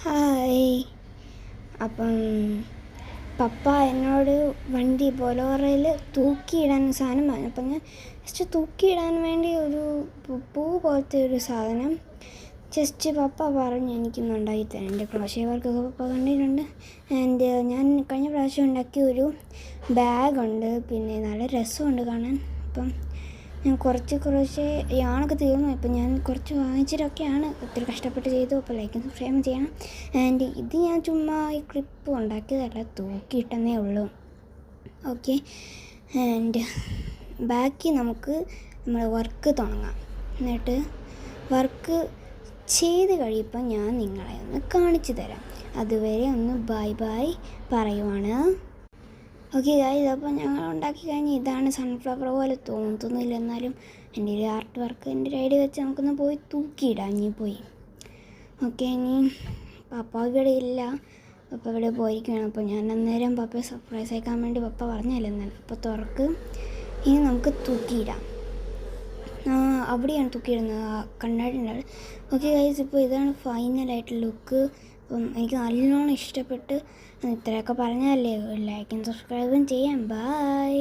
Hi. അപ്പം പപ്പ എന്നോട് വണ്ടി ബൊലോറയിൽ തൂക്കിയിടാൻ സാധനം പറഞ്ഞു. അപ്പം ഞാൻ ജസ്റ്റ് തൂക്കിയിടാൻ വേണ്ടി ഒരു പൂ പോലത്തെ ഒരു സാധനം ജസ്റ്റ് പപ്പ പറഞ്ഞ് എനിക്കൊന്നുണ്ടാക്കി തരാം. എൻ്റെ ക്രോഷ്യോ വർക്കൊക്കെ പപ്പ കണ്ടിട്ടുണ്ട്. ആൻഡ് ഞാൻ കഴിഞ്ഞ പ്രാവശ്യം ഉണ്ടാക്കിയ ഒരു ബാഗുണ്ട്, പിന്നെ നല്ല രസമുണ്ട് കാണാൻ. അപ്പം ഞാൻ കുറച്ച് യാണൊക്കെ തീർന്നു. ഇപ്പം ഞാൻ കുറച്ച് വാങ്ങിച്ചിട്ടൊക്കെയാണ് ഒത്തിരി കഷ്ടപ്പെട്ട് ചെയ്തു. അപ്പോൾ ലൈക്കും സബ്സ്ക്രൈബും ചെയ്യണം. ആൻഡ് ഇത് ഞാൻ ചുമ്മാ ഈ ക്ലിപ്പ് ഉണ്ടാക്കിയതല്ല, തൂക്കിയിട്ടെന്നേ ഉള്ളൂ. ഓക്കെ, ആൻഡ് ബാക്കി നമുക്ക് നമ്മുടെ വർക്ക് തുടങ്ങാം. എന്നിട്ട് വർക്ക് ചെയ്ത് കഴിയുമ്പോൾ ഞാൻ നിങ്ങളെ ഒന്ന് കാണിച്ചു തരാം. അതുവരെ ഒന്ന് ബൈ ബൈ പറയുവാണ്. ഓക്കെ ഗായ്സ്, അപ്പോൾ ഞങ്ങൾ ഉണ്ടാക്കി കഴിഞ്ഞ് ഇതാണ് സൺഫ്ലവർ പോലെ തോന്നുന്നില്ല, എന്നാലും എൻ്റെ ഒരു ആർട്ട് വർക്ക് എൻ്റെ ഒരു ഐഡിയ വെച്ച് നമുക്കൊന്ന് പോയി തൂക്കിയിടാം. ഇനി പോയി ഓക്കെ. ഇനി പപ്പ ഇവിടെ ഇല്ല, പപ്പ ഇവിടെ പോയിരിക്കുകയാണ്. അപ്പോൾ ഞാൻ അന്നേരം പപ്പയെ സർപ്രൈസ് ആക്കാൻ വേണ്ടി പപ്പ പറഞ്ഞല്ലോ എന്നാൽ അപ്പോൾ തുറക്ക്. ഇനി നമുക്ക് തൂക്കിയിടാം. അവിടെയാണ് തൂക്കിയിടുന്നത്, കണ്ണാടി ഉണ്ടാവും. ഓക്കെ ഗൈസ്, ഇപ്പോൾ ഇതാണ് ഫൈനലായിട്ട് ലുക്ക്. അപ്പം എനിക്ക് നല്ലോണം ഇഷ്ടപ്പെട്ട്. ഇത്രയൊക്കെ പറഞ്ഞാലേ ലൈക്കും സബ്സ്ക്രൈബും ചെയ്യാം. ബൈ.